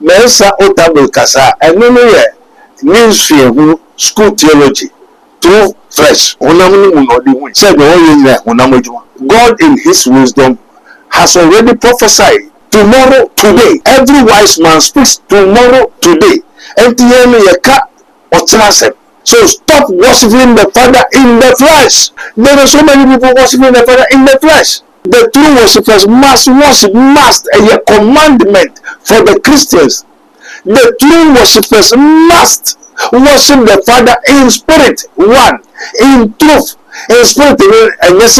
Mensa Otable Kasa, and no ministry of school theology through fresh. God in his wisdom has already prophesied tomorrow, today. Every wise man speaks tomorrow, today. So stop worshiping the Father in the flesh. There are so many people worshiping the Father in the flesh. The true worshippers must worship, must a commandment for the Christians. The true worshippers must worship the Father in spirit, one, in truth, in spirit, and yes,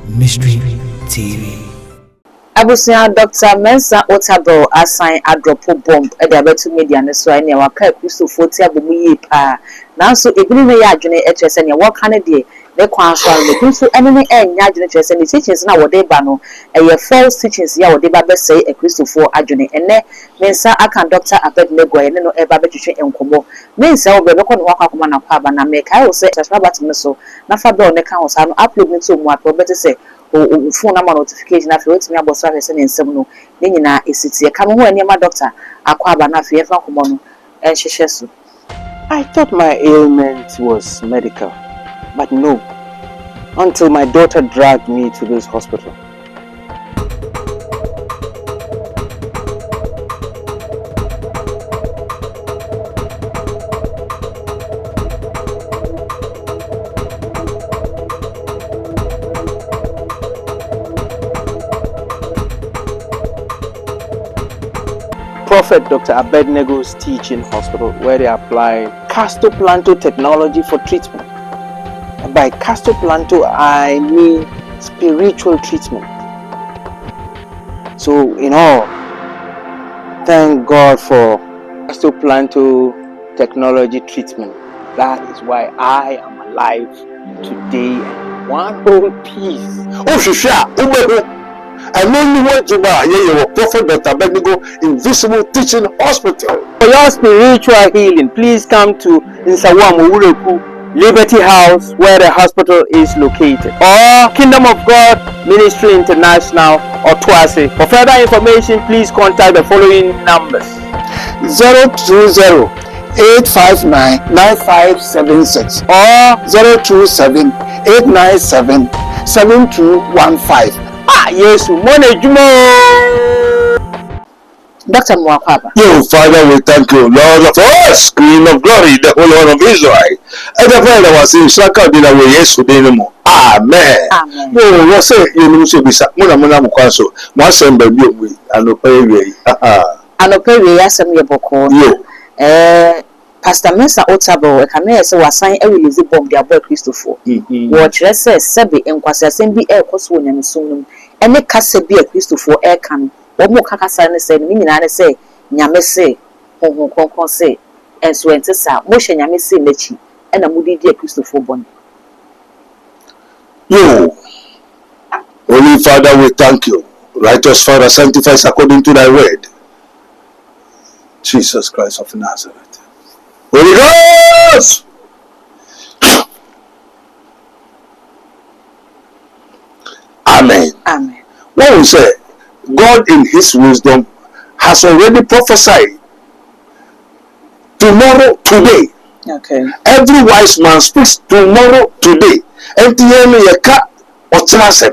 Mystery TV. Abusia Dr. Mensa Otable assign a drop bomb at the Abetu media and so any our care Christo 40 abuyi pa. Now so ebini me ya adwene etres and what can dey the kwanswa the so enemy enya adwene etres and teachings na wo dey ba no false teachings ya wo dey ba be say a Christo for adwene ene Mensa aka Dr. Abednego ene no eba betwetwe enkomo Mensa wo be no kono akakoma na kwa ba na me kai wo say subscribe me so na fa be o ne kan wo sa no upload me to mu apro better say phone number notification afi wetimi aboso ahese ne nsem no ne nyina esitie ka mo ho eniema doctor akwa aba na afi efa komo no enhyehyɛ so. I thought my ailment was medical, but no, until my daughter dragged me to this hospital. Prophet Dr. Abednego's teaching hospital, where they apply castoplanto technology for treatment. And by castoplanto, I mean spiritual treatment. So, in all, thank God for castoplanto technology treatment. That is why I am alive today in one whole piece. Oh, Shisha, and only one to buy your Prophet Dr. Abednego Invisible Teaching Hospital. For your spiritual healing, please come to Nsawamu Ureku Liberty House, where the hospital is located, or Kingdom of God Ministry International or Twase. For further information, please contact the following numbers: 020-859-9576 or 027-897-7215. Yes, Dr. Mwakwaba. Yo, Father, we thank you, Lord of us, Queen of Glory, the Holy One of Israel. And the Father was in Shaka Dina way, yes, anymore. Amen. Amen. No, what say you know, so be Mona Mukaso, Master baby, and pay. And okay, we are some yaboko. Pastor Mensa Otable, a camera so was signed a release bomb their boy Christopher. Watch, let's say, Sabi and Quasa be air coswin and soon. And the Cassa be a Christopher air can. What more Cacasan said, meaning I say, Yame say, Hong Kong say, and so enter sa, motion Yame say, Lechi, and a moody dear Christopher Bon. Yo, Holy Father, we thank you. Righteous Father, sanctify us according to thy word. Jesus Christ of Nazareth. Holy Ghost! Amen. Amen. What we say, God in his wisdom has already prophesied tomorrow, today. Okay. Every wise man speaks tomorrow, today. And the enemy yeka otena sem.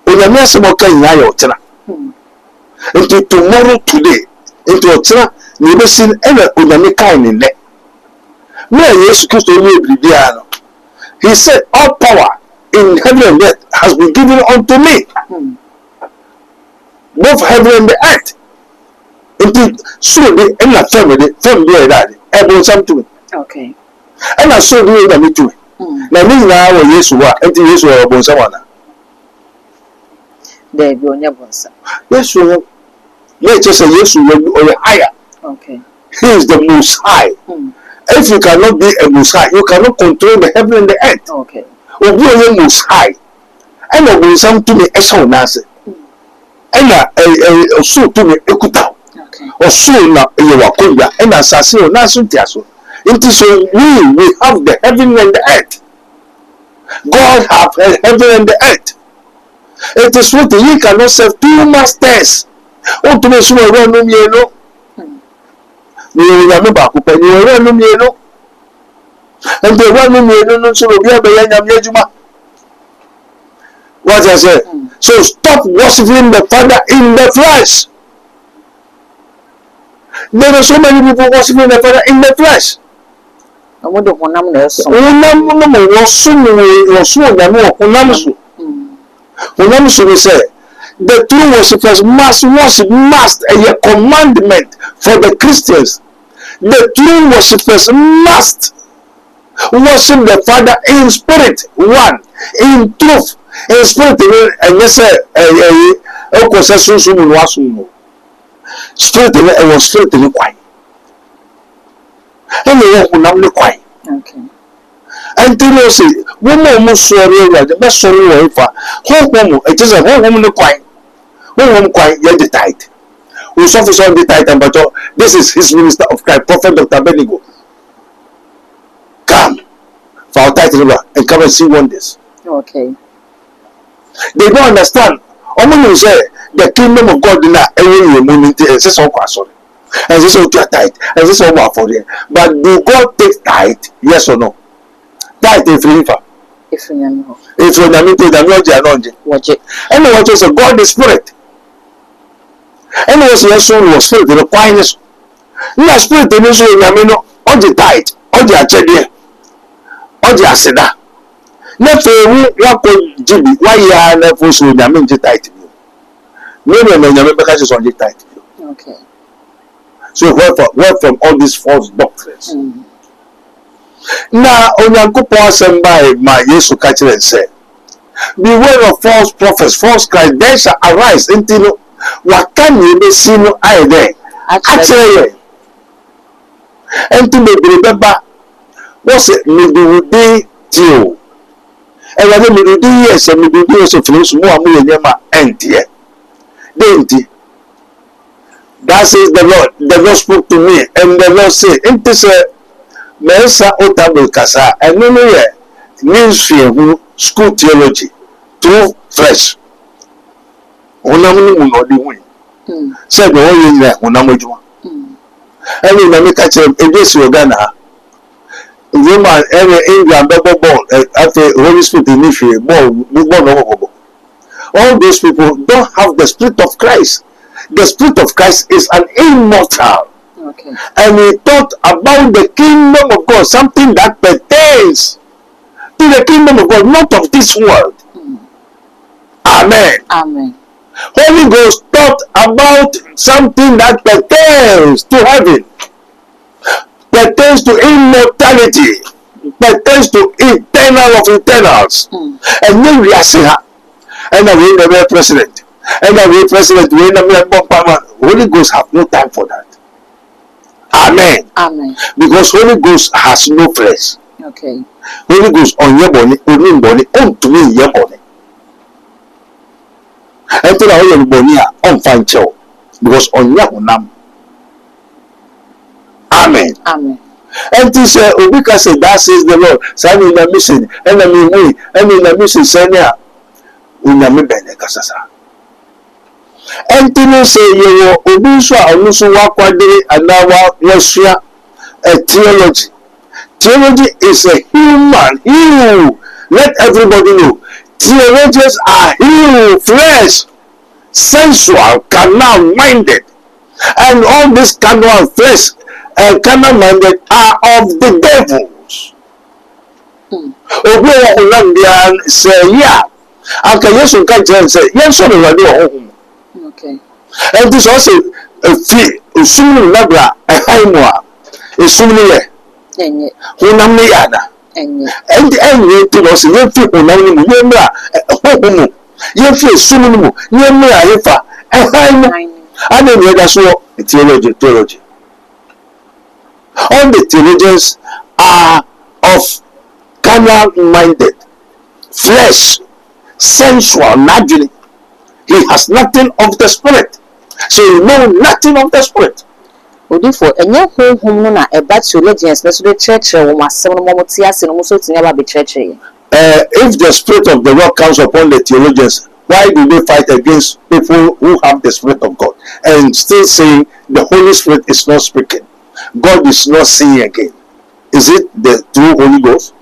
Onyame asemoka nyaya otena. Into tomorrow, today. Into otena ni besin ena onyame kai ni ne. Me Jesus Christ only bibia. He said all power in heaven and earth has been given unto me. Both heaven and the earth. Into so the ena family that able something. Okay. And I saw you that me too. Now me now Yesu wa enti Yesu wa bonsa wana. There be onya bonsa. Yesu let us say Yesu or higher. Okay. He is the most high. If you cannot be a most high, you cannot control the heaven and the earth. Okay. Obi oye most high. And I will some to me eso na se. And so to me ekuta. Okay. Or so na ye wakoya and asase o na so tiaso. It is so we have the heaven and the earth. God have the heaven and the earth. It is what you cannot serve two masters. Oh, to me, so I don't know, you know. You remember, you don't know, you know. And the one who you know, so we have a young. What I said. So stop worshiping the Father in the flesh. There are so many people worshiping the Father in the flesh. The true worshippers must worship, must a commandment for the Christians. The true worshippers must worship the Father in spirit, one, in truth, in spirit. And yes, spirit was spirit in the quiet. And the one who quiet. Okay. And you say, woman, sorry, the best sorry for home. It is a home quiet. Home quiet, yet the tithe. We suffer on the tithe, but this is his minister of Christ, Prophet Dr. Abednego. Come for our tithe river and come and see wonders. Okay. They don't understand. Almost say the kingdom of God in every moment and say so sorry. And this is your tithe, and this is all for them. But do God take tithe? Yes or no? Tithe is free. If you know. If you know, watch it. And what is a God is spirit. And was your soul was filled with the quietness. No spirit in this way, Yamino, on the tithe, on the achede, on the aseda. Not for what could Jimmy, why you are never so Yamin the tithe. No, Yamin because it's on the tithe. Okay. So work from all these false doctrines. Now, Onyankopo Assemble my Yesu catcher and say, beware of false prophets, false Christ, they shall arise until what can you be seen either? Actually, and to make remember, what's it? Maybe day till. And I mean, yes, and maybe years of things more and dear. Dainty. That says the Lord. The Lord spoke to me, and the Lord said, it is a Mensa Otable Casa, and no ministry who school theology through flesh. Onamuni will not be winning. Said the only year, Onamujua. And in the Mikache, in this Uganda, Roma, England, double ball, after Holy Spirit initially, born. All those people don't have the Spirit of Christ. The Spirit of Christ is an immortal. Okay. And he thought about the kingdom of God, something that pertains to the kingdom of God, not of this world. Amen. Amen. Holy Ghost thought about something that pertains to heaven, pertains to immortality, pertains to eternal of eternals. And then we are saying, and I will never president. And I will president, we never Holy Ghost have no time for that. Amen. Amen. Because Holy Ghost has no flesh. Okay. Holy Ghost on your body, on to me your body. And to the body on fine child. Because on your nam. Amen. Amen. And this Ubika said, that says the Lord. Sani na mission, and I mean, and in the mission, Sanya, Unami Benekasasa. And to say, you will Ubisha, and also Wakwade, and now Russia, a theology. Theology is a human, you. Let everybody know. Theologians are human, flesh, sensual, carnal minded. And all this carnal flesh and carnal minded are of the devils. Obi say, yeah. After Yesu can say, yes, so we do. Okay. And this also a fee, a soon labra, a haimwa, a soon Hunamiana. And you to us, you feel Hunami, you feel Sumumu, you may if I know that's what theology. All the theologians are of carnal minded, flesh, sensual, naturally. He has nothing of the spirit. So you know nothing of the spirit. Odifo enye honhom no na eba theologians na so de church wo masem no mo tie ase no mo so tinya ba be church. If the spirit of the Lord comes upon the theologians, why do they fight against people who have the spirit of God and still saying the Holy Spirit is not speaking? God is not seeing again. Is it the true Holy Ghost?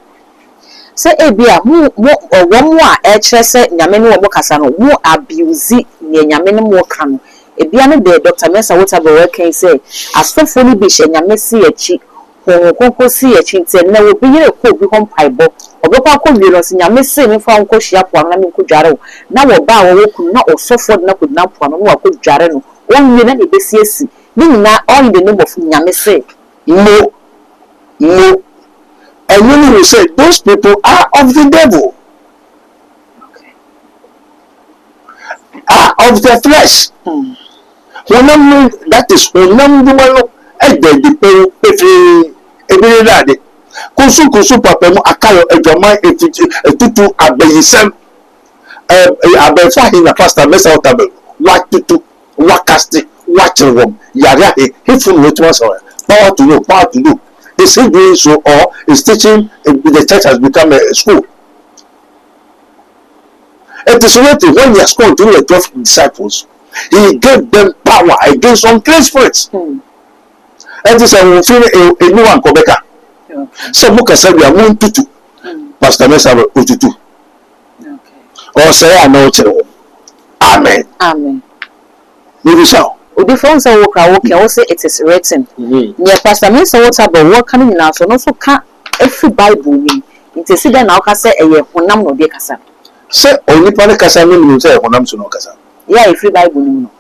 So ebia mo wo a e kire se nyame ne wo kasa no mo abuse ne nyame ne mo ka no ebia no de Dr. Mensa Waterbury can say asofo ni bi hye nyame si achi konko si achi nte na wo bi yere ko bi hom paibo obekwa akọ no si nyame si ni fa nko hia po na me nko dware na wo ba wo ku na osofo na ko na po no wo akọ dware no won yi na e besi esi ni na all the name of nyame si No. And when we say those people are of the devil, are of the flesh. That is kusu papa mu akayo edwama etutu abeyisem abefa hin na pastor Mensa Waterbury watutu wakasti wachirwom yare he fun wetu so power to know. Is he doing so, or is teaching the church has become a school? It is written when he has called through the 12 disciples, he gave them power against unclean spirits. It is a new one, Kobeka. So, Muka said, we are going to Pastor Mensa Ututu. Or say, I know. Amen. Maybe so. Odifo nsa wo ka wo ke wo say it is written. Ne Pastor Mensa Waterbury wo kan nyina so no so ka every Bible ni. Nti si den na wo ka say eye honam no de kasa. Say onipa ne kasa ni mu say honam so no kasa. Yeah, every Bible ni no.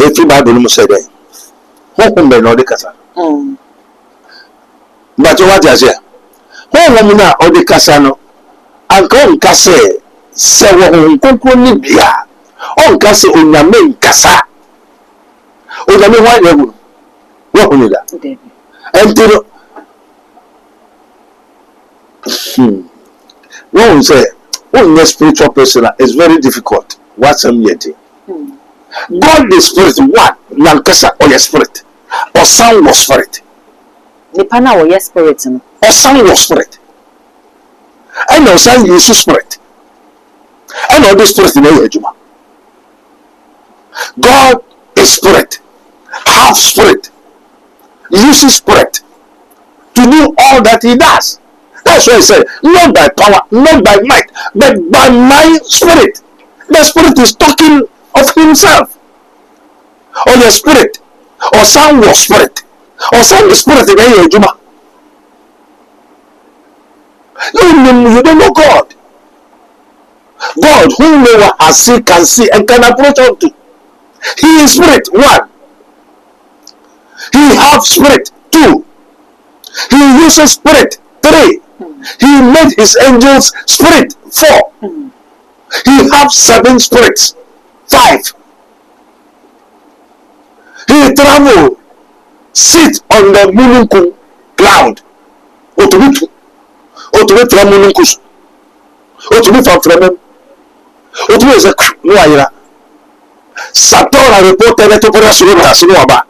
Every Bible ni mu say dey. Honhom be no de kasa. But what you say? Honhom na o de kasa no. Anka on ka say wo honhom ni bia. On ka say onyame nkasa. Onyame wa yewu wo hunu da entiro one say when a spiritual person is very difficult what some yet God is spirit one nankasa or your spirit or sound was spirit nipa na wo your spirit no or sound was spirit and no sound use spirit and all the spirit in your juma God is spirit. Have spirit, uses spirit to do all that he does. That's why I say, not by power, not by might, but by my spirit. The spirit is talking of himself, or the spirit, or some was spirit, or some spirit in your juma. You don't know God. God, whom no one has seen, can see, and can approach unto. He is spirit, one. He have spirit, 2. He uses spirit, 3. He made his angels spirit, 4. He have 7 spirits, 5. He travel, sit on the Mununku cloud. Otubitu Mununkus. Otubitu from Otubitu is a no ayira. Satora reported that Opera Sunuaba.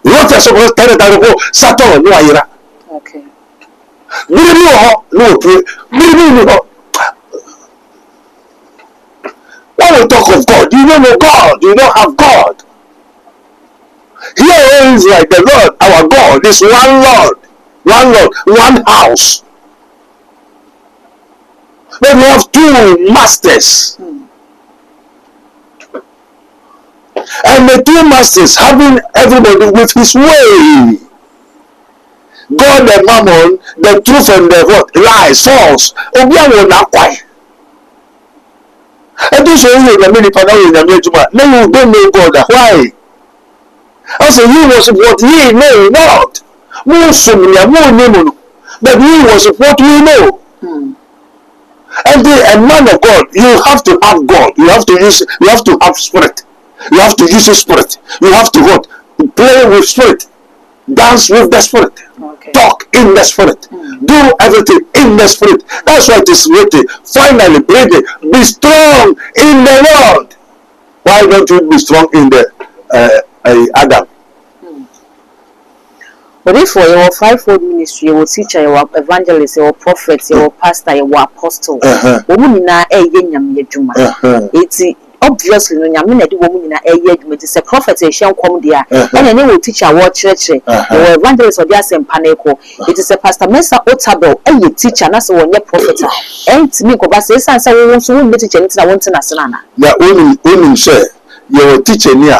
What is supposed to tell you? Saturn, no, Ira. Okay. No. When we talk of God, you don't know God, you don't have God. Here is like the Lord, our God, is one Lord, one house. But we have 2 masters. And the 2 masters having everybody with his way. God and Mammon, the truth and the what? Lies, false. Obia will not quite. And this is the many panel in the Majuma. No, you don't know God. Why? I say you worship what ye know not. More similar, more name. But we worship what we know. And a man of God, you have to have God. You have to have spirit. You have to use the spirit. You have to what? Play with spirit. Dance with the spirit. Okay. Talk in the spirit. Do everything in the spirit. That's why it is written. Finally, brethren, be strong in the Lord. Why don't you be strong in the Adam? But if your fivefold ministry, your teacher, your evangelist, your prophet, your pastor, your apostle, woman na yenyam yedwuma. Eti obviously no nyame na de woman na yedwuma. It is a prophet e hye come there. And any will teacher what church, your evangelist or their sempaneko. It is a pastor Mesa Otabo, a teacher na so one prophet. And me ko ba say sansa we won so we teacher nti na won tina sanana. Ya woman say your teacher near.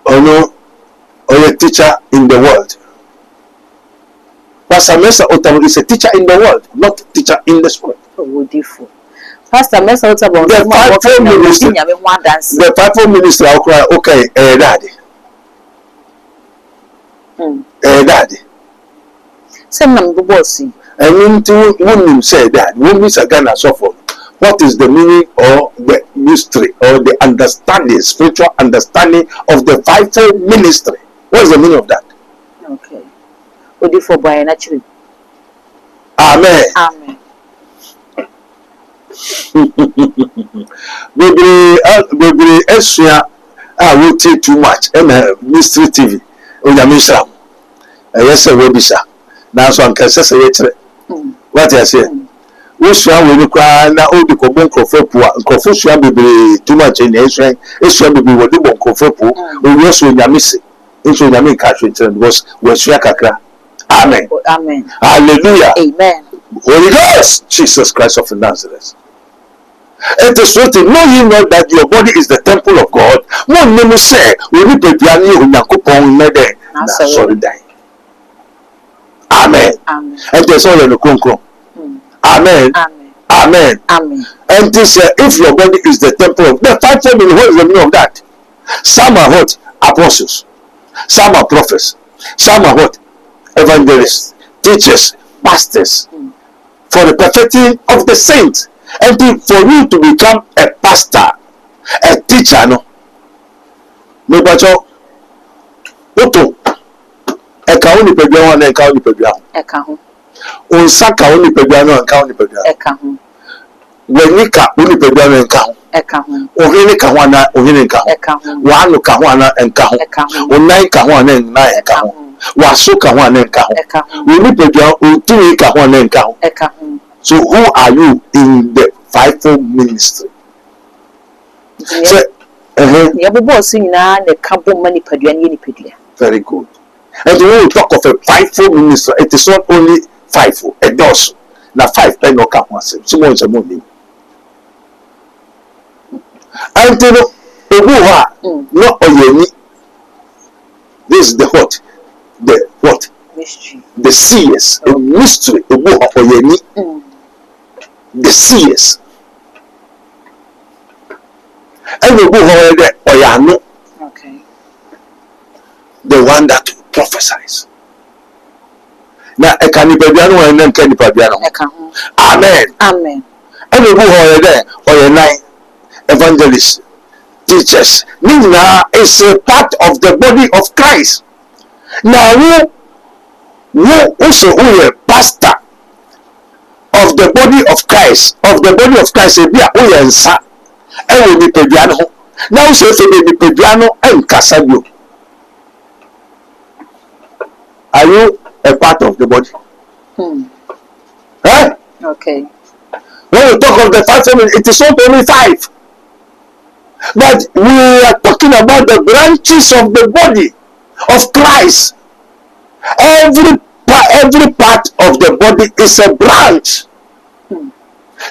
Oh no. Or a teacher in the world. Pastor Mesa Otabo is a teacher in the world, not a teacher in the spirit. Oh, different. Pastor Mesa Otabo, the fivefold ministry, I'll cry, okay, daddy. Daddy. Send them the bossy. I mean, to women say that, women are gonna suffer. What is the meaning or the mystery or the understanding, spiritual understanding of the fivefold ministry? What is the meaning of that? Okay. What do you for Brian actually? Amen. Amen. Baby, Essia, I will take too much. And mystery TV. Onyamisha. Yes, I will be sir. Now, so I can say it. What I say? We shall we cry now. All the Cobon Cofopua, Cofusha be too much in Israel. It shall be what the Boncofopu. We also Yamisi. Into Yamin country was Shakakra. Amen. Amen. Hallelujah. Amen. Holy Ghost, Jesus Christ of Nazareth. It is written, know ye not that your body is the temple of God? One name say, we need to be a new Nakupon Mede. Sorry, die. Amen. Amen. And there's all in the Kunko. Amen. Amen. Amen. Amen. And this, if your body is the temple of the 5 family, what is the meaning of that? Some are what? Apostles. Some are prophets. Some are what? Evangelists, teachers, pastors. For the perfecting of the saints. And for you to become a pastor, a teacher, no. No, but Oto, a county peguano and county peguano. A cahu. On Saka only peguano and county peguano. A cahu. When Nika only peguano and count. A cahu. Ohini Kawana, Ohini Kahu. A cahu. One Kawana and Kahu. A cahu. Onai Kawana and Nai Kahu. Wasuka one and Kahu. A cahu. We need peguano, two Kawana and Kahu. A cahu. So who are you in the fivefold ministry? Very good. And when we talk of a fivefold ministry, it is not only fivefold, a dozen. Now 5 pen no come once. Someone's a money. And you know, not oyeni. This is the what? The what? Mystery. The seers, a mystery, a oyeni. The seers. And the oyano. Okay. The one that prophesies. Now, a canipabiano and then canipabiano. Amen. Amen. And the oyana, evangelists, teachers. Nina is a part of the body of Christ. Now, you also a pastor of the body of Christ, be a oyensa, and will be pebiano. Now, so if you be pebiano and casabio, are you a part of the body? Huh? Okay. When we talk of the 5 family, it is not only 5, but we are talking about the branches of the body of Christ. Every part of the body is a branch.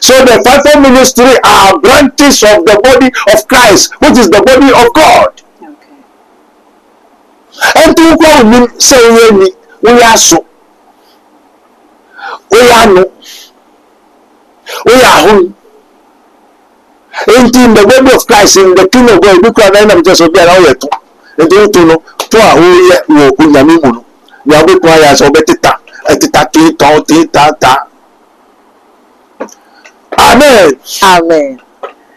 So the 5 ministry are branches of the body of Christ, which is the body of God. Okay. And to go mean say we are so. We are no. We are who? In the body of Christ, in the kingdom of God, we can just be around. And don't know to a whole Yamimu. We are required of better. Amen. Amen.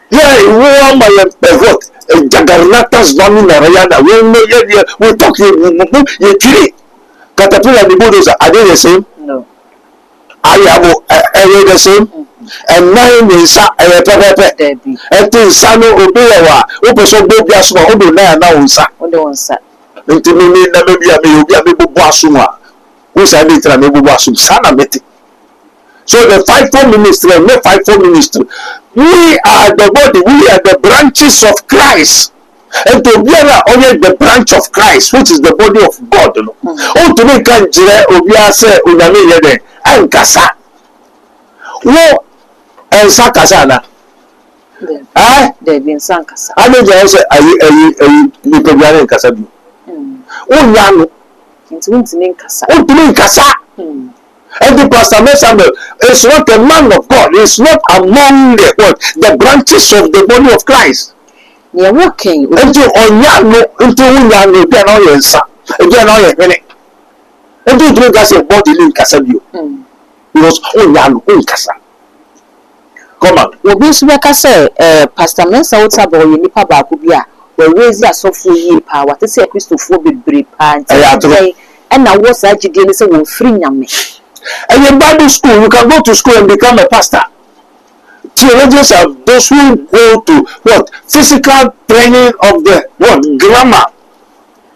Yeah, we are my what? Jagarnatas running around. We talk you tree. Caterpillar the bulldozer, are they the same? No. Are they the same? And 9 is a pepe. And things Sano Obewa, Opeso Bobia Small, Odo now, sir. Odo, sir. Nti me na me bia me obi a me bubu asum a. Wo say dey try me bubu asum sana mete. So the 5-4 ministry, no 5-4 ministry. We are the body, we are the branches of Christ. And to be only the branch of Christ, which is the body of God. Oh, to me can jire obia say uname yede ankasa. Wo ensa kasa na. There been sankasa. Ade je say ayi ni pebiare nkasa bi. O nya no. Ntumi nkasa. O tumi nkasa. And the Pastor Samuel is not a man of God. He is not among the branches of the body of Christ. They are walking. Into Onyano, into Unyano, they are not answer. They are not any. And you drink as a body in Casabio. Because Onyano, Uncasa. Come on. Well, this week I say, Pastor Mensa Otabo, you nipa bakubia, we raise ya so full year power. What is a Christophobic brief and I was actually saying, we'll free me. And in Bible school, you can go to school and become a pastor. Theologians are those who go to what? Physical training of the what? Grammar.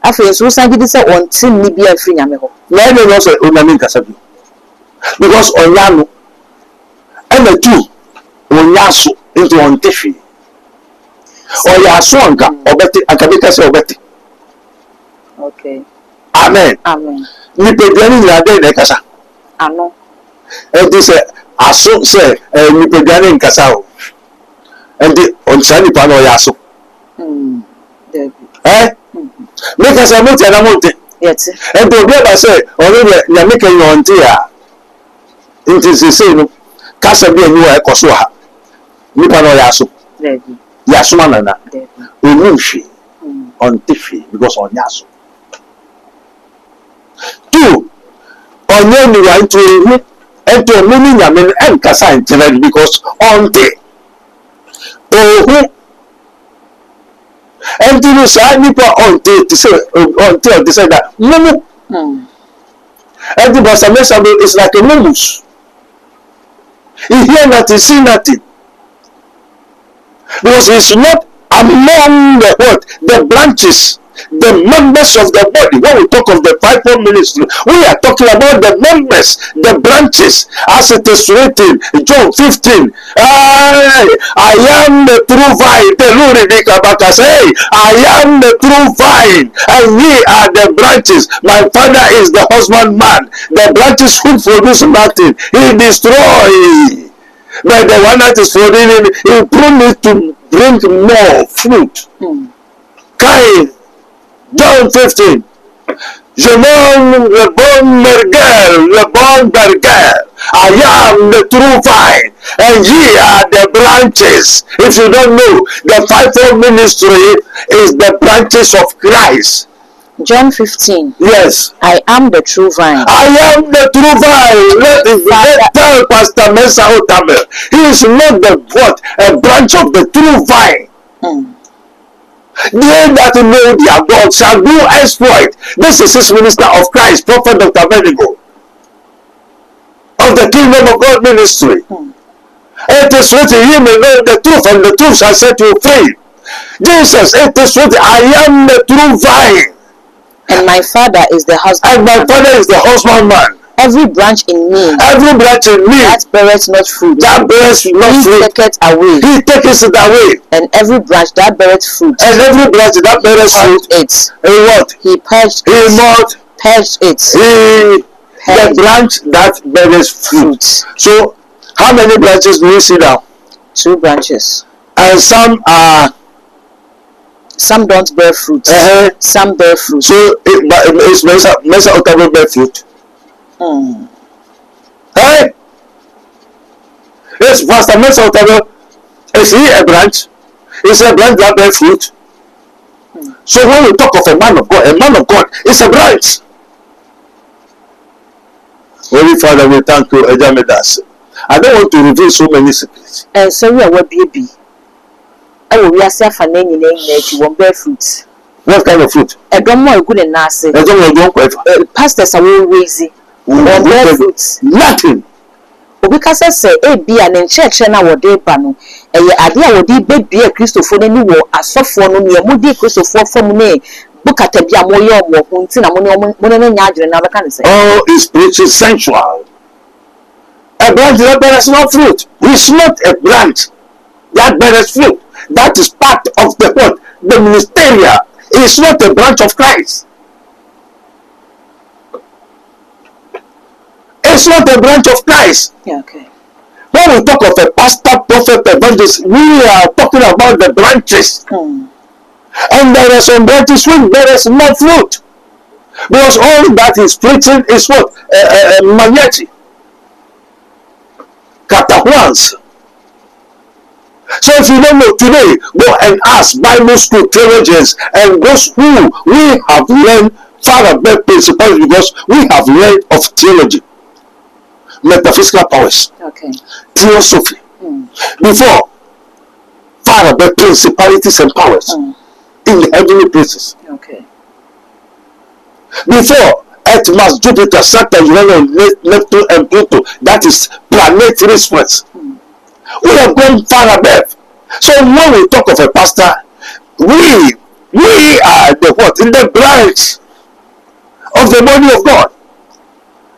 I feel so sadly this on Tim Libya free Yameho. Let me also Unamin Kasabi. Because Onyano and the two Onyasu into Ontefi. Or Yasuanka or Betty Akabika say Betty. Okay. Amen. Amen. You pay the Kasa. I know. And this aso say nipebiane nkasa o. And the onchani pa no yaso. Make us a mote na mote. Yes. And to be able say only na make you onti a. Nti se say no kasa bi enyu e koso ha. Nipa no yaso. Yaso manana. Onunhwe. Ontifi because on yaso. Two onye ni wa ntu and to many yamen and kasa in because on the and to the side nipa on to say until they say that mumu and the Pastor is like a mumus. He hear nothing, see nothing, because he's not among the what the branches, the members of the body. When we talk of the 5-4 ministry, we are talking about the members, the branches, as it is written in John 15. I am the true vine. The Lord say, I am the true vine, and ye are the branches. My Father is the husbandman. The branches who produce nothing, he destroys. But the one that is forbidden, he promised to bring more fruit. Kind. John 15. Je le bon berger. I am the true vine, and ye are the branches. If you don't know, the 5-4 ministry is the branches of Christ. John 15. Yes. I am the true vine. I am the true vine. Let tell Pastor Mensa Otabo. He is not the what? A branch of the true vine. They that know their God shall do exploit. This is his minister of Christ, Prophet Dr. Abednego, of the Kingdom of God ministry. It is written, you may know the truth, and the truth shall set you free. Jesus, it is written, I am the true vine. And my Father is the husband. And my Father is the husbandman. Every branch in me that beareth not fruit, he taketh away. He taketh it away. And every branch that beareth fruit, and every branch that beareth fruit, he purged it. The branch that beareth fruit. So, how many branches do we see now? 2 branches. And some don't bear fruit. Some bear fruit. So, it's Mensa Otabo bear fruit. Hey, yes, Pastor Mensa Otabo, is he a branch? Is a branch that bears fruit? So when we talk of a man of God is a branch. Holy Father, we thank you, Ejamedas. I don't want to reveal so many secrets. And so we are what baby. Oh, we are self and then you won't bear fruit. What kind of fruit? A don't more good and nasty. I don't know. Pastors are always nothing. Because I say, be an church and our day banu. A idea would be baby a Christopher and you were a soft one near Moody Christopher from me. bukata bia mo ye omo ho nti na mo ne nya adwene na beka ne say oh is preaching sensual. A branch that bears no fruit is not a branch that bears fruit. That is part of the what? The ministerial. It is not a branch of Christ. It's not a branch of Christ. yeah, okay. When we talk of a pastor, prophet, evangelist, we are talking about the branches. And there are some branches which bears no fruit. Because all that is preaching is what? Magnetic. Catahuans. So if you don't know today, go and ask Bible school theologians and those who we have learned far above principles because we have learned of theology, metaphysical powers, Okay. theosophy. Before, far above principalities and powers in the heavenly places. Okay. Before, Earth, Mars, Jupiter, Saturn, Uranus, Neptune, and Pluto, that is planetary space. We have gone far above. So when we talk of a pastor, we are the what? In the branch of the body of God.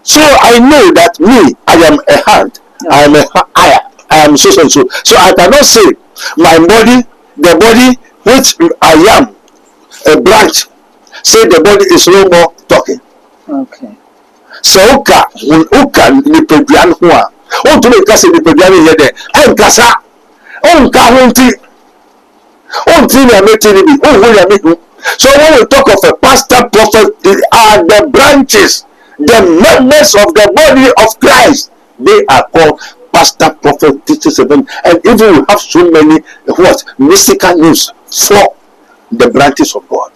So I know that me, I am a hand, I am so and so. So I cannot say my body, the body which I am, a branch, say the body is no more talking. Okay. So uka ni peduan ho a o to make say ni peduan here there en kasa on ka hunti on ti na meti ni bi o ho ya mehu. So when we talk of a pastor, prophet, they are the branches, the members of the body of Christ. They are called pastor, prophet, teachers, and even we have so many what mystical names for the branches of God.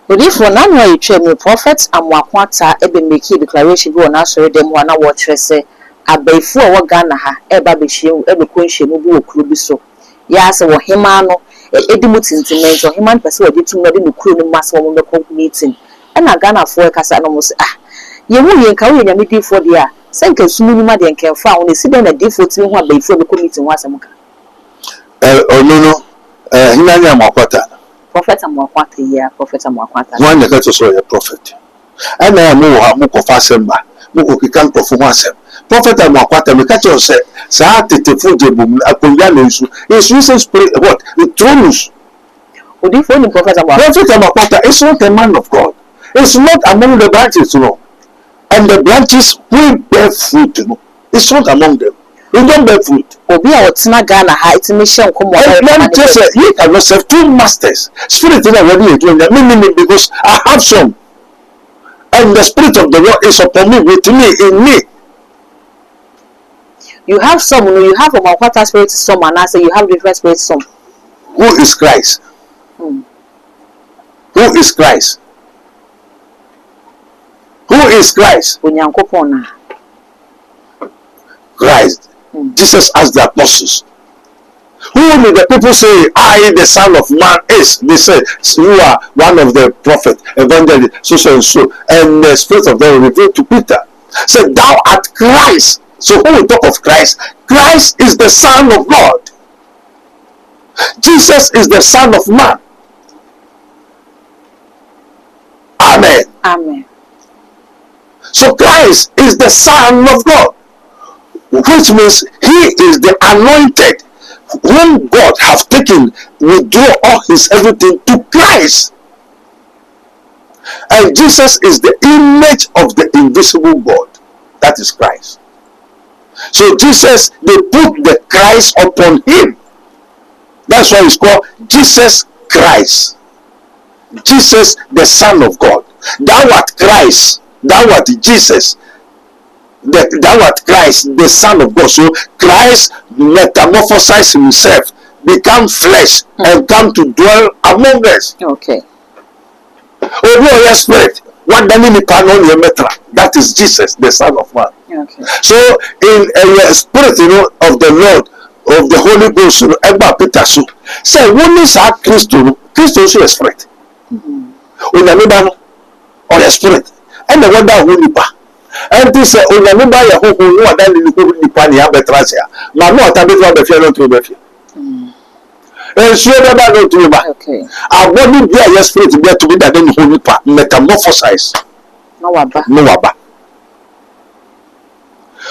If one annual you train me prophets and Wakwata ebe make declaration go on answer them one watch say abefo a Ghana ha eba be hye ebe konhye mu bu okuru bi so ya se wo hema no edimu tintimento hema pese we ditum no de okuru no masse wo be meeting na Ghana fo kasa no mo se ye hu ye nka wo nyame difo de a se nka sunu ni ma de nka fa wo ne si de na difo ti hu abefo be meeting wa asem ka no hina nya Wakwata prophet Amwakwata here, prophet Amwakwata. One the to so a prophet. And I am more fasemba. Muko kikan performance. Prophet Amwakwata me catch us say tete fujebum akonya no isu. Is uses what? The thrones. Odi for the prophet Amwakwata is not a man of God. It's not among the branches, no. And the branches will bear fruit, no. It's not among them. We don't bear fruit. Obi a otina Ghana ha itimission komo you cannot serve two masters. Spirit is already doing that. Me because I have some. And the spirit of the Lord is upon me, with me, in me. You have some, you have a Amwakwata spirit some and I say you have different spirit some. Who is Christ? Who is Christ? Who is Christ? Onyankopon Christ. Jesus asked the apostles, who did the people say, I, the Son of Man, is? They said, so you are one of the prophets, evangelists, so and so. And the Spirit of God revealed to Peter, said, thou art Christ. So when we talk of Christ, Christ is the Son of God. Jesus is the Son of Man. Amen. Amen. So Christ is the Son of God, which means he is the anointed whom God have taken, withdraw all his everything to Christ. And Jesus is the image of the invisible God. That is Christ. So Jesus, they put the Christ upon him. That's why it's called Jesus Christ. Jesus, the Son of God. Thou art Christ. Thou art Jesus. Thou art Christ, the Son of God. So Christ metamorphosized himself, become flesh, and come to dwell among us. Okay. Oh, your spirit. That is Jesus, the Son of Man. Okay. So in a spirit, of the Lord, of the Holy Ghost, Peter, say, when is our Christ is a spirit. When you or a spirit, and the wonder who and this remember your who are done in the Nippania Betrasia. Mamma Tabitha Befiano to Befi. And so never go to me back. Okay. Our body be a spirit there to be that then holy part metamorphosize. No waba. No waba.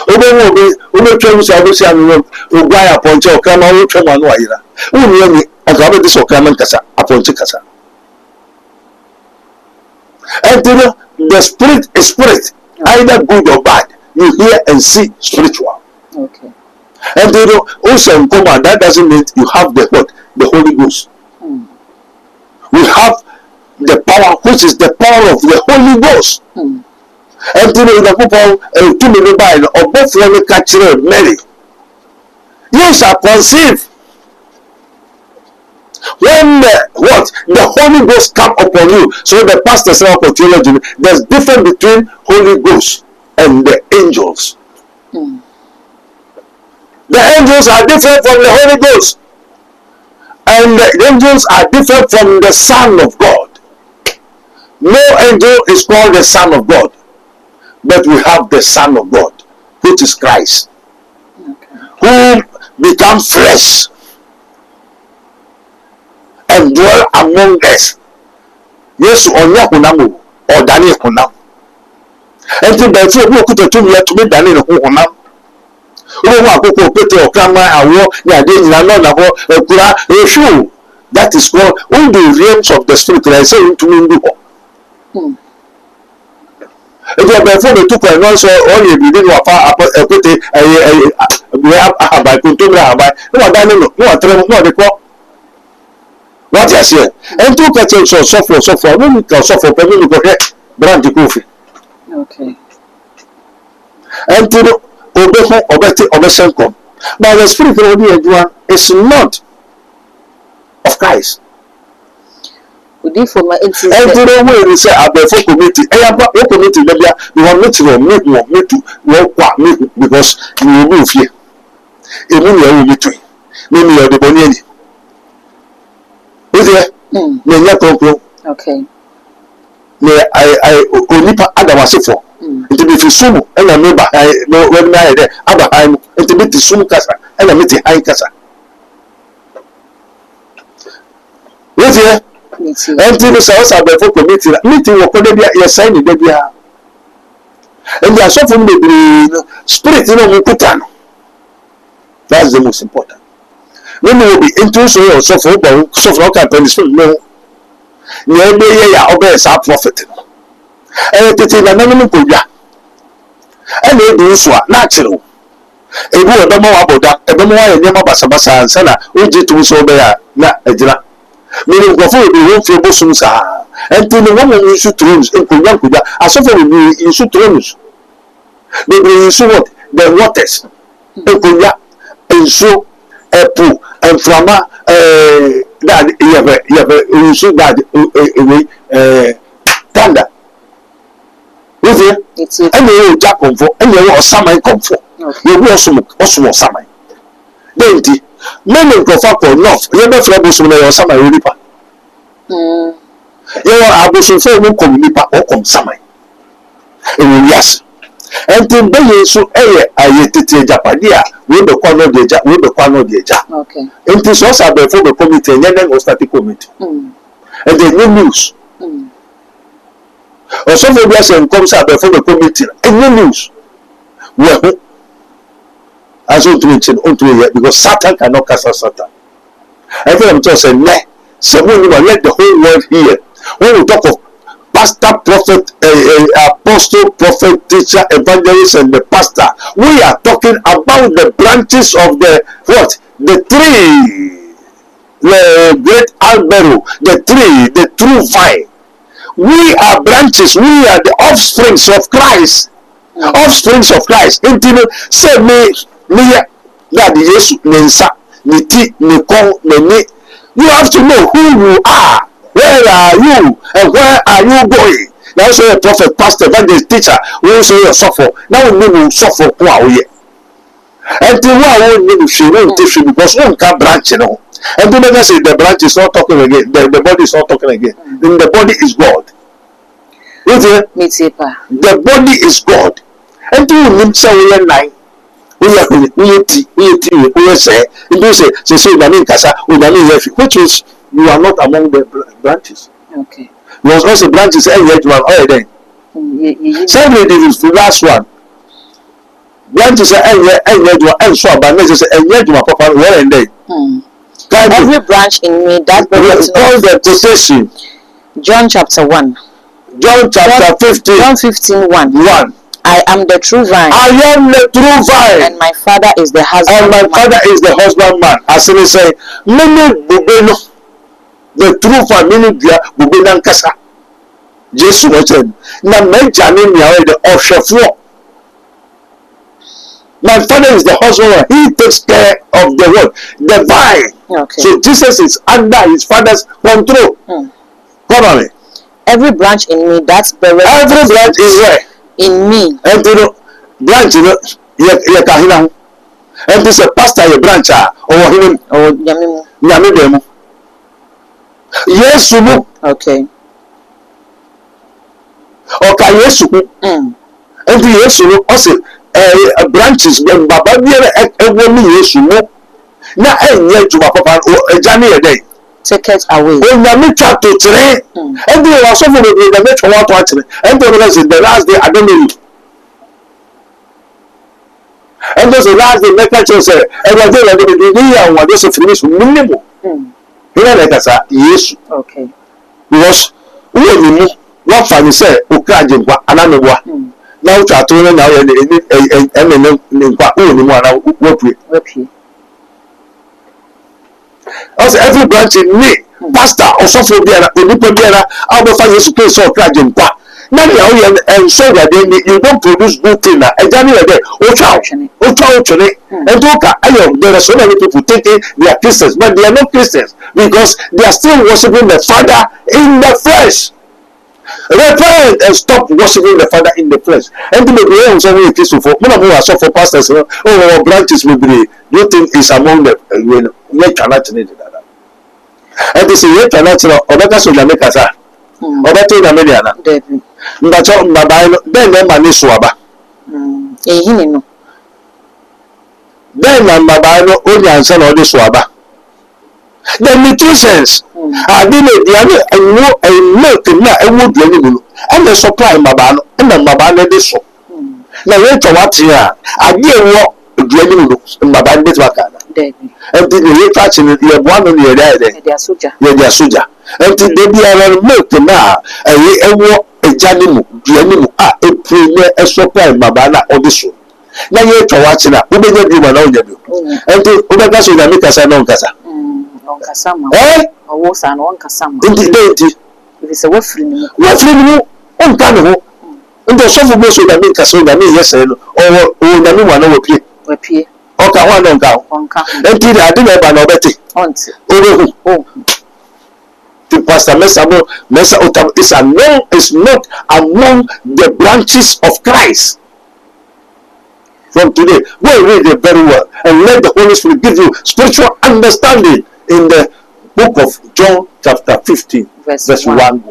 Obe twem so abosi anu ogwa aponche okama wo twem anu ayira. Woni ani akabe dis okama nkasa aponche kasa. And the spirit is spirit, either good or bad. You hear and see spiritual. Okay. And also in coma, that doesn't mean you have the what? The Holy Ghost. We have the power, which is the power of the Holy Ghost. And the people to me by or both when capture Mary. You shall conceive. When the Holy Ghost come upon you, so the pastor said for theology, there's difference between Holy Ghost and the angels. The angels are different from the Holy Ghost, and the angels are different from the Son of God. No angel is called the Son of God, but we have the Son of God, which is Christ, who becomes flesh and dwell among us. Yes, onya hunam or Daniel hunam. And to the two who could to me to be Daniel hunam. That is called all the realms of the spirit. I say into me. If you have before the two and also all you didn't know about we have by Kuntumra by no the call. What you say? And two catches or suffer, no we can suffer for me to get brand the coffee. Okay. And to but the spirit is not of Christ. And for my and to the way we say Abednego committee, what committee you want me to work me because you will move here. Will meet me. Maybe you're the Boniani. Is there? Okay. I only Adamasifor. Nti bi fisumu ena me ba no when na there aba han nti bi fisumu kasa ena me ti han kasa wait here nti bi so sa be for committee meeting wo ko de bia ye sign de bia and ya so from the spirit no mo kuta no. That's the most important. When we will be into so for can pension no ye be ye ya obey sa prophet no. Tete na nanu kodwa ene edu so a natural ebu odamo waboda edamo wa nyema basabasa ansana oje tu so be ya na agira mini ngofo ebi wo fi bosum sa enti ni wo mu su trons enkodwa asofo bi isu trons be isu what the waters enkodwa enso epu enframa that you isu that thunder. With you, and you jack comfort, and you are some comfort. You will also some. Then, many go for north, you never feel Bushman or summer river. You are a Bushman for no communipa or come summer. Yes. And to be so I did Japadia with the corner of the jack. Okay. And this was before the committee and then was starting committee. And the new news. Or something else comes up before the committee. And no news. Well, as on to it because Satan cannot cast out Satan. I think I'm just saying, someone will let the whole world hear. When we talk of pastor, prophet, apostle, prophet, teacher, evangelist, and the pastor, we are talking about the branches of the what? The tree, the great albero, the tree, the true vine. We are branches, we are the offsprings of Christ. Offsprings of Christ. Until say me that Jesus mensa, me ti, me kon, me. You have to know who you are. Where are you? And where are you going? Now say a prophet, pastor, evangelist, teacher, we say you suffer. Now we will suffer who are we? Until we are need to show because one can branch, you know. And then I say the branch is not talking again, the body is not talking again. Then the body is God. The body is God. And to him say we are nine. we say, kasa, which is you are not among the branches. Okay. You was also branches and yet you are all then. Secondly, the last one. Branches and yet you are and so but necessary and yet you are papa well and then. Every branch in me that all the possession. John chapter 1. John chapter 15. John 15:1. 1. I am the true vine. I am the true vine. And my father is the husbandman. And my father is the husbandman. As they say, many bubeno, the true vine, many bubena kasa. Jesus said, na menjani mi awe the offshore. My father is the husbandman. He takes care of the world, the vine. Okay. So Jesus is under his father's control. Come on. Every branch in me that's buried. Every branch is where? In me. And you know, branch, you know, you can and this a pastor, a branch, or him, or Yamimu. Yes, you okay. Okay, yes, you and the yes, you also branches, then Baba, a woman, yes, you know. Now, and yet to Papa, or a journey a day. Take it away. When Yami tried to train, and they were so for the metro watching, and the last day, I don't know you. And those last day, make a choice, and I did and what this finish minimum. Here, like I said, yes. Okay. Because when you what funny say, Ukraine, another one. Now, try to know now, and also every branch in me, pastor or software bearer, I'll be finding to pay so cracking. Now you and so that you don't produce good thing. And Daniel, and there are so many people thinking they are Christians, but they are not Christians because they are still worshiping the Father in the flesh. Repent and stop worshiping the Father in the flesh. And to make me own some way Christian for one of us for pastors, oh, branches will be. You think is among the you cannot need that. And they say you cannot Obeka so Jamaica sa. Obeto na mediana. Ndacho mbabaino then mani swaba. Ehini no. Then mbabaino only answer no de swaba. The nutritions are being a milk na e wood any and the supply mabano and the mabano de so. Na we to what here ade wo aduane mu mabano de wakana. And the catching the one on the other. They are soldier. They are soldier. And they be around milk now. And we a janimu, duanimu, a premier, a supply mabana or the show. Now you're watching that. We may not be one on you. And to Obeka so that make us a non casa. Kasama. Eh? Or was an one Kasama. Indeed, if it's a waffle, what's really on Cano? And the sofa so that make us so that me, yes, or the new one over play. Okay, one don't count. Until I didn't have an obeti. Oh, the pastor Mesa is not among the branches of Christ. From today, go read it very well and let the Holy Spirit give you spiritual understanding in the book of John, chapter 15, verse 1.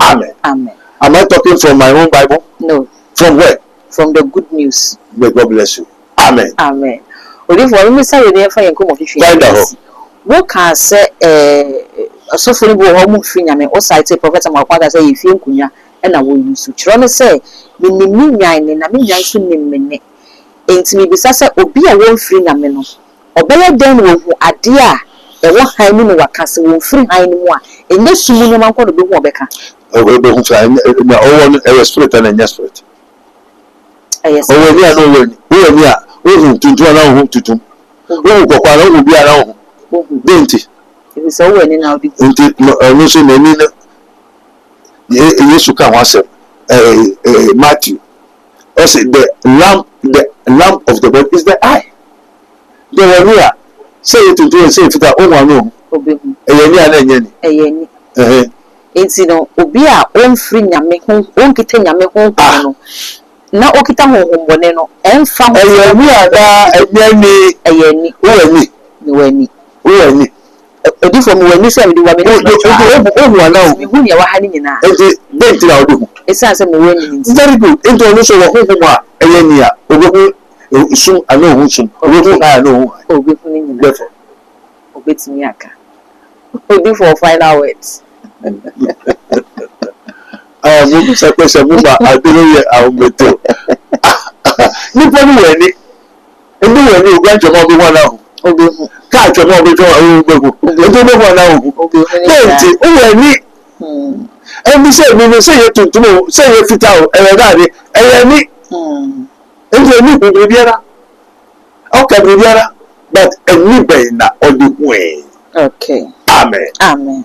Amen. Amen. Am I talking from my own Bible? No. From where? From the good news. May God bless you. Amen. Amen. Olivia, we say we dey for yen come of issue. What can say so for go home free nyame o site prophet Makwada say if you nkunya e na wo use kiro no say me nyan ne na me nyan so ne enti me bisa say obi a won free nyame no obeye den wo hu ade a e wo han mu no wakase won free han mu a enye sumu no man ko do be hu obeka be hu fa na o won e spirit na nya spirit yes o woni a no woni a o tuntu na o tutum o kokwa na o bi ara o denti if so woni na odi enti no so na ni na Yesu ka ho asem Matthew I say the lamp of the body is the eye. The one here say it to say it that one no obehu eyeni ana enyeni eyeni enti no obi a on free nyame ho on kita nyame ho no na okita ho hombone no emfa ho eyeni ada eyeni wani odi from wani say me di wa me o na me hu ne wa ha ni nyina enti denti na odu esa say me wani very good enti onu so wo ho a eyeni a obehu sum ano hu sum obi ha no obi hu ni nyina therefore obi timi aka obi for final words mo se pe se mo ba adiro ye awon meto ni po ni we ni ebi we ni ogun jomo obi won na obi hu ka jomo obi jo obi go ebi mo won na obi hu ni ti o we ni ẹni sẹ mi ni sẹ yẹ tuntum o sẹ yẹ fita o ẹyẹ dáadé ẹyẹ ní ẹni ẹni bìbí biara ọkà bìbí biara but ẹni bẹyìn na ọdí hu ẹ. Okay. Amen. Amen.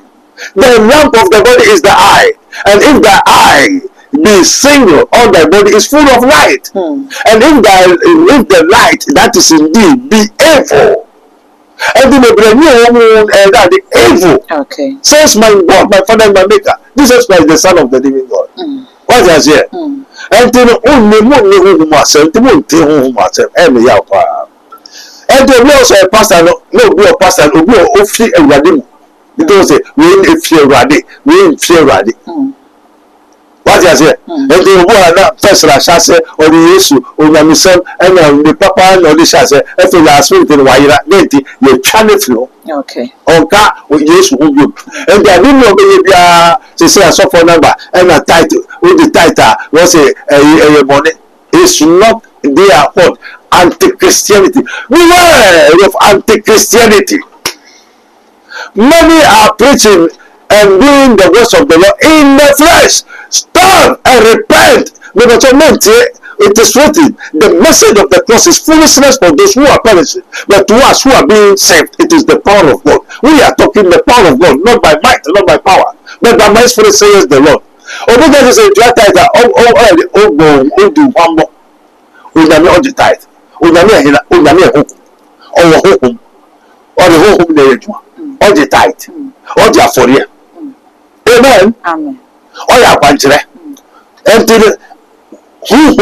The lamp of the body is the eye, and if the eye be single, all the body is full of light. And if the light that is indeed be evil. And the that the evil. Okay. Says my God, my Father, and my Maker. Jesus Christ, the Son of the living God. What is here? And to only whom myself, to whom myself, every year. And the also a pastor, no, be a pastor, no, be a free and ready. Because we ain't fear ready, we ain't fear ready. What is here? And the one first Rashase or the issue or the mission and the papa or the Shase, if the last week in Waira, you channel flow. Okay. On car with yes, who you and the window baby, they say a software number and a title with the title was a money is not they are what anti-Christianity. Beware of anti-Christianity. Many are preaching and doing the works of the Lord in the flesh. Stand and repent. Because it is written, the message of the cross is foolishness for those who are perishing. But to us who are being saved, it is the power of God. We are talking the power of God, not by might, not by power, but by my spirit, says the Lord. Obedience is a title. Do one more. All the tithe. All the tithe. All the aforia. Amen. Amen. All your country. Until who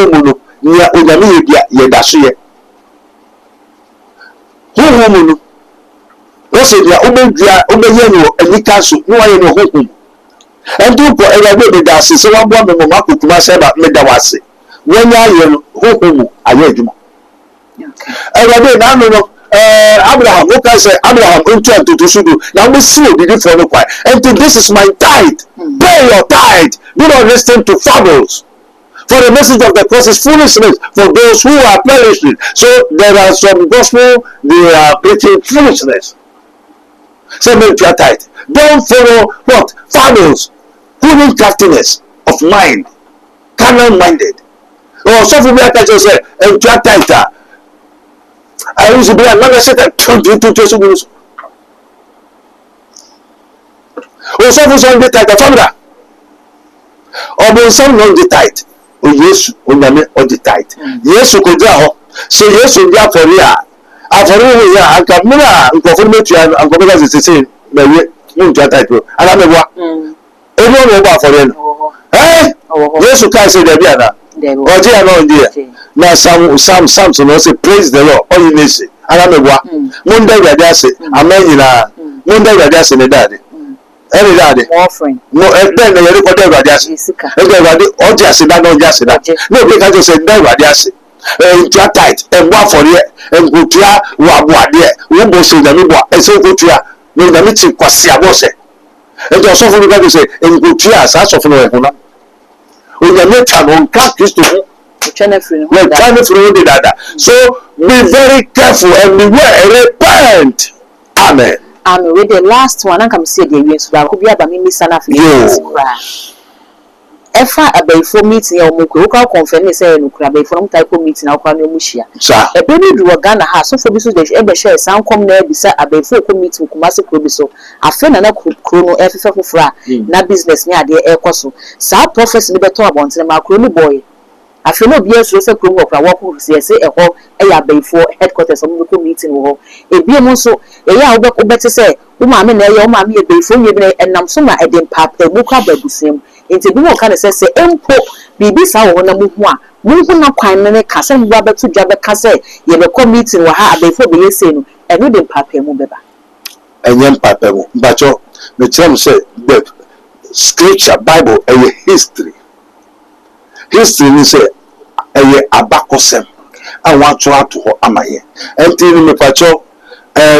near Unami Yedasuye. Who what's it? Ya Obeyeno and you cancel no I know who. And do for every day that's so one woman Maku to myself at Medawasi. When you are who every day now. Abraham, what can say? Abraham into to Sudu. Now we see the for no quiet. And this is my tithe. Pay your tithe. Do not listen to fables. For the message of the cross is foolishness for those who are perishing. So there are some gospel they are preaching foolishness. So make your tithe. Don't follow what fables, human craftiness of mind, carnal minded. Or so for me I can just say, and your tithe. I used to be another set of 22 seconds. Or some the tight family. Or some non the tight. Oh, yes, on the tight. Yes, you could draw. So, yes, you got for real. After all, I come and conform to you and go as it's saying, maybe you got tight. And I'm a what? Everyone over for them. Eh? Yes, you can't say the other. Or dear, no, dear. Now some Samson also praise the Lord. All you need say. Aramegwa. Monday we dey say. Amen ina. Monday we dey say the daddy. Any daddy. Offering. No, then we record the daddy say. Everybody all just say that no just say that. No we can just say that we dey say. Tia tight. And one for here. And go tia wa there. We go say na me bo. E say go tia. No na me ti kwasi abo say. And just so for we can say and go tia sa so for no e ho na. Onyame twa no nka Kristo ho. Trying to do that. So be very careful and beware. Repent. Amen. Amen. With the last one, I can see the events. But could be about me, son of you. Efa abefo meeting ya omukwe uka confirm say no kura abefo no type meeting na kwa no muhia. E be ni do Ghana ha so for bi so dey e be share san kom na bisa abefo ko meeting kuma se kuro bi so afa na kuro no e fefe fofora na business ni ade e koso sa prophecy ni beto abonten ma kuro ni boy afa no bi so se kuro wo kura wo ko se e ho e ya abefo headquarters o ko meeting wo e bi mo so e ya wo be bete say wo ma me na e wo ma me abefo ye bi na enam so ma e dem pap e mu kwa babusem into bi mo ka say empo bibi sa wo na mu hu a mu hu na kwan ne ka say mu ba betu dwa be ka say ye be meeting wo ha abefo be yese no e no dem papa mu beba enyem papa mu bacho me tell say the scripture bible history ni say abakosem a wato ato ho amaye enti ni mepacho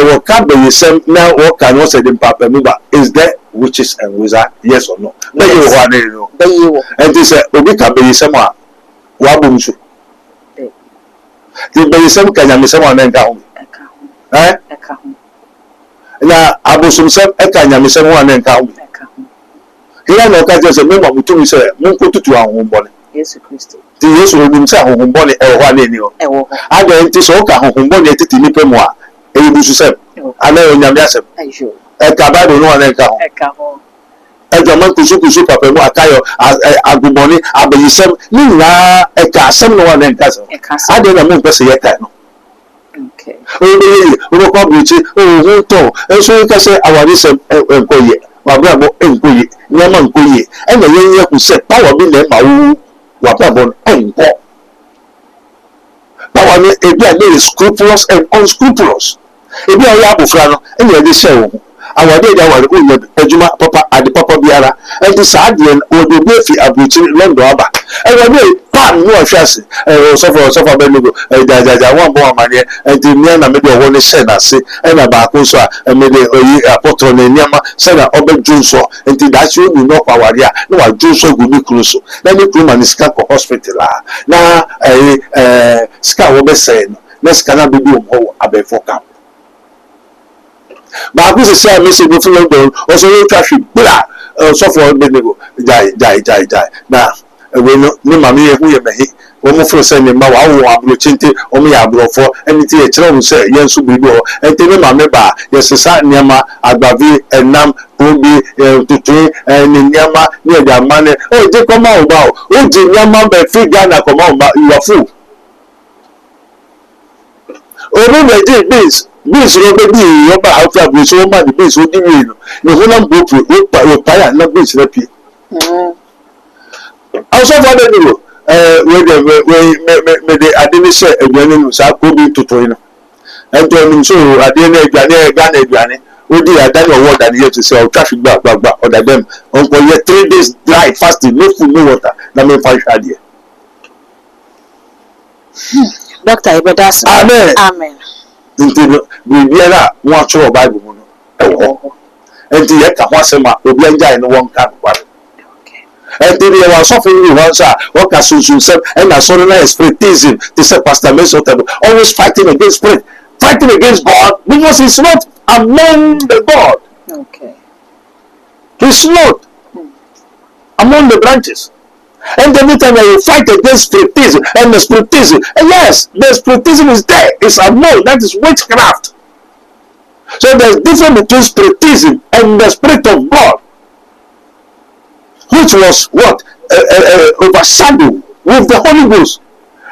wo ka be yesem na wo ka no se dem papa mu ba is there witches and wizard yes or no be ye ho ane no be ye wo enti se obi ka be yesem a wa bom so ti be yesem ka nyame sem ana nka ho eka ho na abosum sem eka nyame sem ana nka ho hira no ka je se me ma mutumi se mun ko tutu ahun bole Yesu Kristo ti Yesu onim se ahun bole e ho ane ni o aga enti so ka ahun bole titi ni pe mu a e busu sem ana nyame asem ayo eka ba do no ana nka ho ẹjọ mọ kusu papa mu akayo agumoni abayisem ni nyinaa ẹka asem no wọn nka so ade na mo mpese yẹ ka no okay o ko bi chi o ho to eso ka se awari sem enkoye wa bra mo enkoye nyama enkoye e na ye ku se power bi na ma wu wa bra mo enko power ni ebi a dey scrupulous and unscrupulous ebi a ya abofra no e na dey share wo awade da wale o ye adwuma papa ade papa biara enti saade o do be fi abuchi londo aba e wale pan no ahwase so for Abednego jajaja won bo amane enti mi na me de wo ne se na se e na ba ko so a me de oyi apoto na niama se na obedwun so enti da chi o no kwaware a na wa dwun so gu ni kru so na ni kru man ska ko hospital na ska wo be se na ska na bi o ho abefo kam ba ku se say me se go fun London o so yo traffic bra so for Abednego jai na we no ni mama ye hu ye mehi o mo fro say ni ma wa wo abro chinte o mo ya abrofo eni ti ye kire o say ye nso bibi o enti ni mama ba ye sesa niama agbavi enam obi tutu ni niama ni e da mane o je ko ma o ba o je niama be fi Ghana ko ma o ba you are fool o mo be dey base bis ro be bi yo ba outside bis o ma di bis o di mi no ni ho na bo pro o pa ya na bis na pi also for the new we the adini say eduane no sa ko bi tutu ino eduane so adini eduane Ghana eduane o di adani award and here to say o traffic gba order them on for 3 days dry fasting no food no water na me fa hwa there Dr. Ibedas amen nti bibiara won atro Bible mu no ewo enti ye ka ho asema obi anjai no won ka kwa enti ye wa so fun you once what ka sunsun sem and na so na spiritism they say Pastor Mason always fighting against spirit fighting against God because he's not among the God he's not among the branches. And every time you fight against spiritism, and the spiritism, and yes, the spiritism is there. It's a no, that is witchcraft. So there's difference between spiritism and the Spirit of God, which was what overshadowed with the Holy Ghost.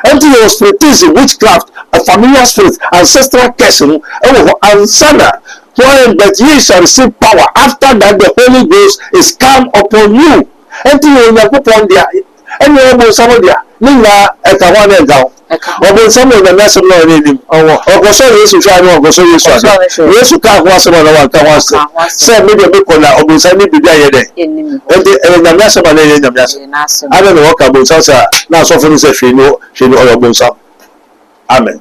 And it was spiritism, witchcraft, a familiar spirit, ancestral cursing, and sana. But ye shall receive power after that the Holy Ghost is come upon you. And you will put on there, and you will some of there. Nina at a one and down. Or when some of the mess of no name, or so yes, you try to go so you saw. Yes, you can't once on one can once. Say, maybe a book on that, or send me to die. And the mess of my name, I don't know what about Sasa. Now, so for this, she know all about some. Amen.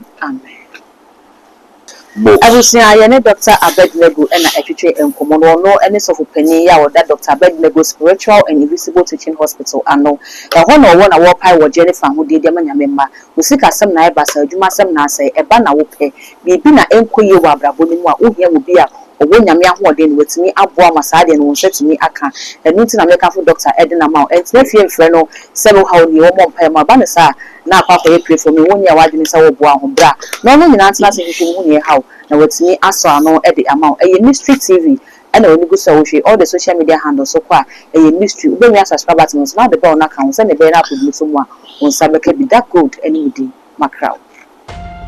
Abusia ye ne Dr. Abednego na atwetwe enkomo no ene sofo panyin ya wo da Dr. Abednego Spiritual and Invisible Teaching Hospital ano ya ho no wo na wo pai wo Jennifer ho de ma nyame ma usika sem na e ba sa adwuma sem na asai e ba na wo pe bibi na enkoye wo abrabo ni mu a ohia wo bi a owo nyame ahoden wetimi aboa masade no nsatimi aka enu ti na meka fo Dr. Edna ma entina fie mfre no selo how ni wo mo mpa ma ba ne sa na papa ye pray for me wonya wadini sa wo boa ho bra no no nyina ntina se hwehwe mu ne how na wetimi aso ano e de ama e Mystery TV and when you go so all the social media handles so kwa a mystery when you subscribe to us now the bell na kan send the bell up with someone on sabeke be that good any day my crowd.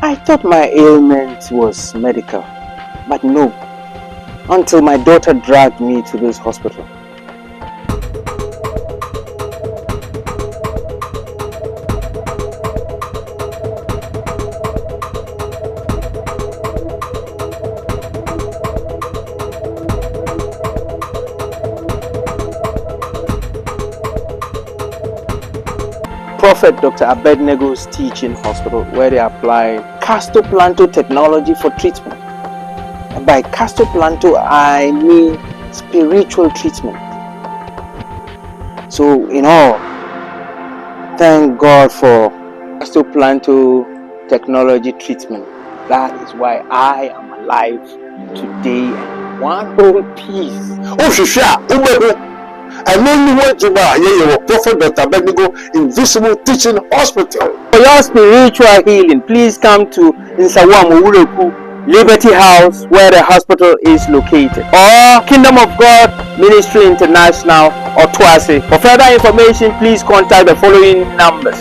I thought my ailment was medical, but no, until my daughter dragged me to this hospital. Prophet Dr. Abednego's teaching hospital, where they apply castoplanto technology for treatment. And by castoplanto, I mean spiritual treatment. So, in all, thank God for castoplanto technology treatment. That is why I am alive today and one whole piece. Oh, Shusha, and only one to buy your Prophet Dr. Abednego Invisible Teaching Hospital. For your spiritual healing, please come to Nsawam Ureku Liberty House, where the hospital is located, or Kingdom of God Ministry International or Twase. For further information, please contact the following numbers: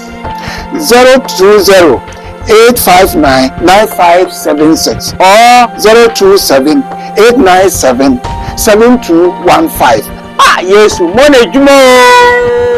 020-859-9576 or 027-897-7215. Yes, Mone Jumo.